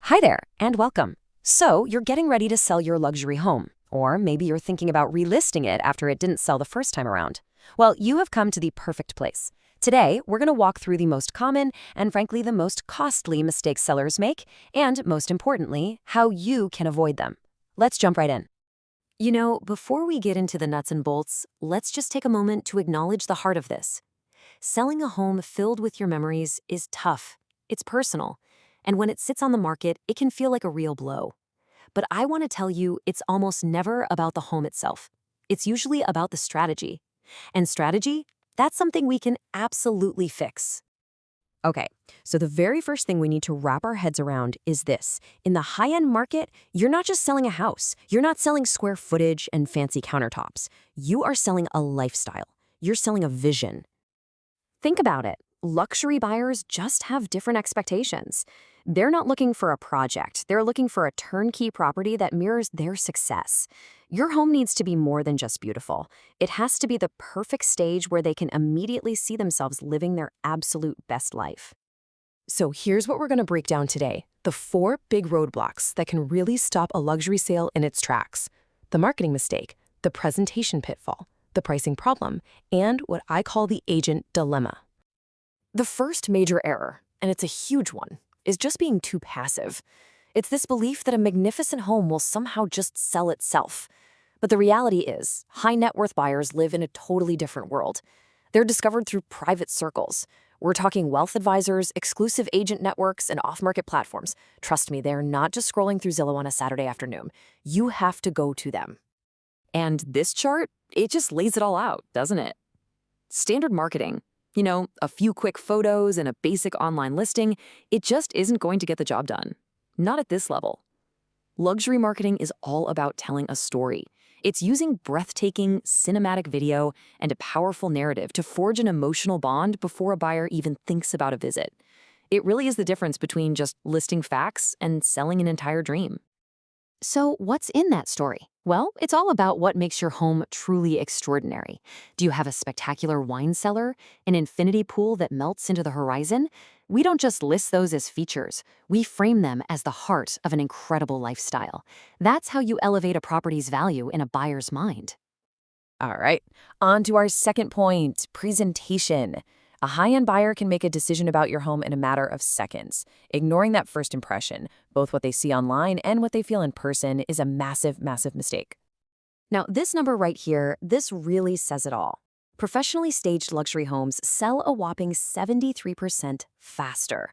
Hi there, and welcome. So, you're getting ready to sell your luxury home, or maybe you're thinking about relisting it after it didn't sell the first time around. Well, you have come to the perfect place. Today, we're going to walk through the most common and, frankly, the most costly mistakes sellers make, and most importantly, how you can avoid them. Let's jump right in. Before we get into the nuts and bolts, let's just take a moment to acknowledge the heart of this. Selling a home filled with your memories is tough. It's personal. And when it sits on the market, it can feel like a real blow. But I want to tell you, it's almost never about the home itself. It's usually about the strategy. And strategy, that's something we can absolutely fix. Okay, so the very first thing we need to wrap our heads around is this. In the high-end market, you're not just selling a house. You're not selling square footage and fancy countertops. You are selling a lifestyle. You're selling a vision. Think about it. Luxury buyers just have different expectations. They're not looking for a project. They're looking for a turnkey property that mirrors their success. Your home needs to be more than just beautiful. It has to be the perfect stage where they can immediately see themselves living their absolute best life. So here's what we're going to break down today. The 4 big roadblocks that can really stop a luxury sale in its tracks. The marketing mistake, the presentation pitfall, the pricing problem, and what I call the agent dilemma. The first major error, and it's a huge one, is just being too passive. It's this belief that a magnificent home will somehow just sell itself. But the reality is, high net worth buyers live in a totally different world. They're discovered through private circles. We're talking wealth advisors, exclusive agent networks, and off-market platforms. Trust me, they're not just scrolling through Zillow on a Saturday afternoon. You have to go to them. And this chart, it just lays it all out, doesn't it? Standard marketing. A few quick photos and a basic online listing, it just isn't going to get the job done. Not at this level. Luxury marketing is all about telling a story. It's using breathtaking, cinematic video and a powerful narrative to forge an emotional bond before a buyer even thinks about a visit. It really is the difference between just listing facts and selling an entire dream. So what's in that story? Well, it's all about what makes your home truly extraordinary. Do you have a spectacular wine cellar? An infinity pool that melts into the horizon? We don't just list those as features. We frame them as the heart of an incredible lifestyle. That's how you elevate a property's value in a buyer's mind. All right, on to our second point, presentation. A high-end buyer can make a decision about your home in a matter of seconds. Ignoring that first impression, both what they see online and what they feel in person, is a massive, massive mistake. Now, this number right here, this really says it all. Professionally staged luxury homes sell a whopping 73% faster.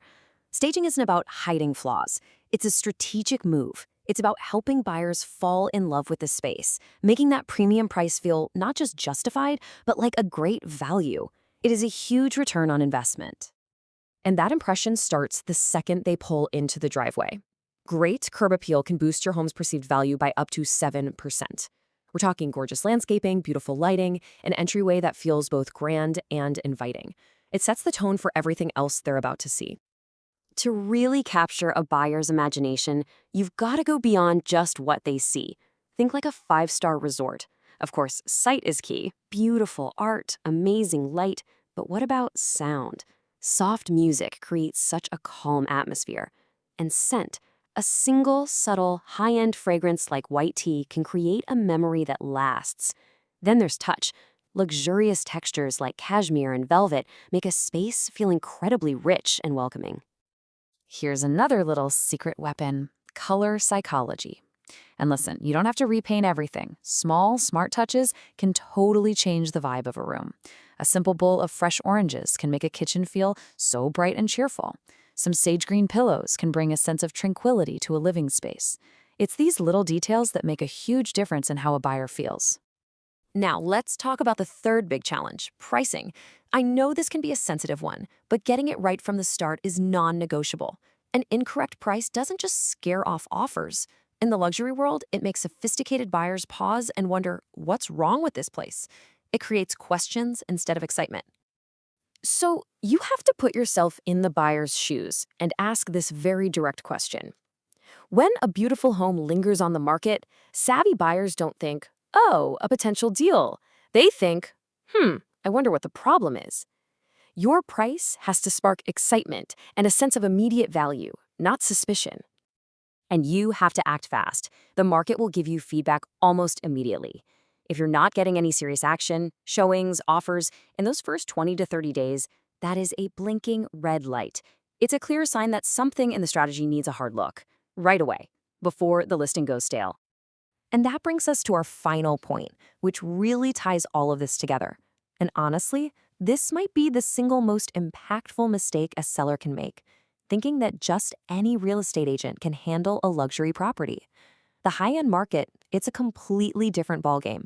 Staging isn't about hiding flaws. It's a strategic move. It's about helping buyers fall in love with the space, making that premium price feel not just justified, but like a great value. It is a huge return on investment. And that impression starts the second they pull into the driveway. Great curb appeal can boost your home's perceived value by up to 7%. We're talking gorgeous landscaping, beautiful lighting, an entryway that feels both grand and inviting. It sets the tone for everything else they're about to see. To really capture a buyer's imagination, you've got to go beyond just what they see. Think like a 5-star resort. Of course, sight is key. Beautiful art, amazing light. But what about sound? Soft music creates such a calm atmosphere. And scent. A single, subtle, high-end fragrance like white tea can create a memory that lasts. Then there's touch. Luxurious textures like cashmere and velvet make a space feel incredibly rich and welcoming. Here's another little secret weapon: color psychology. And listen, you don't have to repaint everything. Small, smart touches can totally change the vibe of a room. A simple bowl of fresh oranges can make a kitchen feel so bright and cheerful. Some sage green pillows can bring a sense of tranquility to a living space. It's these little details that make a huge difference in how a buyer feels. Now, let's talk about the third big challenge, pricing. I know this can be a sensitive one, but getting it right from the start is non-negotiable. An incorrect price doesn't just scare off offers. In the luxury world, it makes sophisticated buyers pause and wonder, what's wrong with this place? It creates questions instead of excitement. So you have to put yourself in the buyer's shoes and ask this very direct question. When a beautiful home lingers on the market, savvy buyers don't think, oh, a potential deal. They think, I wonder what the problem is. Your price has to spark excitement and a sense of immediate value, not suspicion. And you have to act fast. The market will give you feedback almost immediately. If you're not getting any serious action, showings, offers, in those first 20 to 30 days, that is a blinking red light. It's a clear sign that something in the strategy needs a hard look, right away, before the listing goes stale. And that brings us to our final point, which really ties all of this together. And honestly, this might be the single most impactful mistake a seller can make, thinking that just any real estate agent can handle a luxury property. The high-end market, it's a completely different ballgame.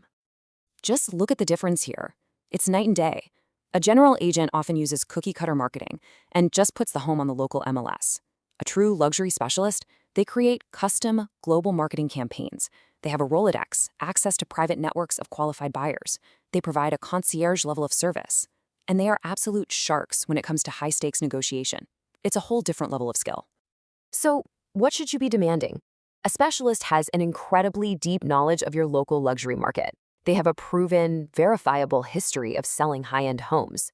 Just look at the difference here. It's night and day. A general agent often uses cookie-cutter marketing and just puts the home on the local MLS. A true luxury specialist, they create custom global marketing campaigns. They have a Rolodex, access to private networks of qualified buyers. They provide a concierge level of service. And they are absolute sharks when it comes to high-stakes negotiation. It's a whole different level of skill. So, what should you be demanding? A specialist has an incredibly deep knowledge of your local luxury market. They have a proven, verifiable history of selling high-end homes.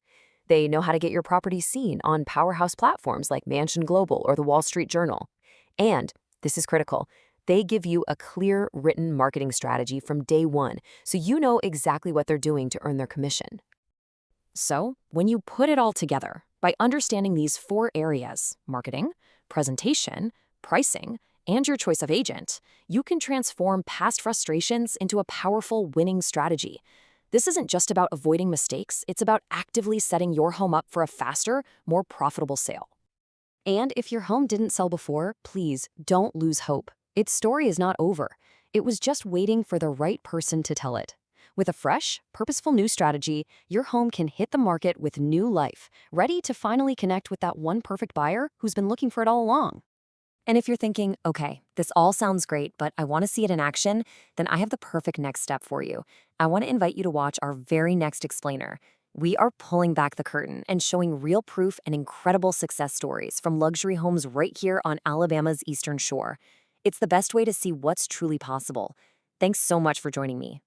They know how to get your property seen on powerhouse platforms like Mansion Global or the Wall Street Journal. And, this is critical, they give you a clear written marketing strategy from day one, so you know exactly what they're doing to earn their commission. So, when you put it all together, by understanding these 4 areas, marketing, presentation, pricing, and your choice of agent, you can transform past frustrations into a powerful winning strategy. This isn't just about avoiding mistakes, it's about actively setting your home up for a faster, more profitable sale. And if your home didn't sell before, please don't lose hope. Its story is not over. It was just waiting for the right person to tell it. With a fresh, purposeful new strategy, your home can hit the market with new life, ready to finally connect with that one perfect buyer who's been looking for it all along. And if you're thinking, okay, this all sounds great, but I want to see it in action, then I have the perfect next step for you. I want to invite you to watch our very next explainer. We are pulling back the curtain and showing real proof and incredible success stories from luxury homes right here on Alabama's Eastern Shore. It's the best way to see what's truly possible. Thanks so much for joining me.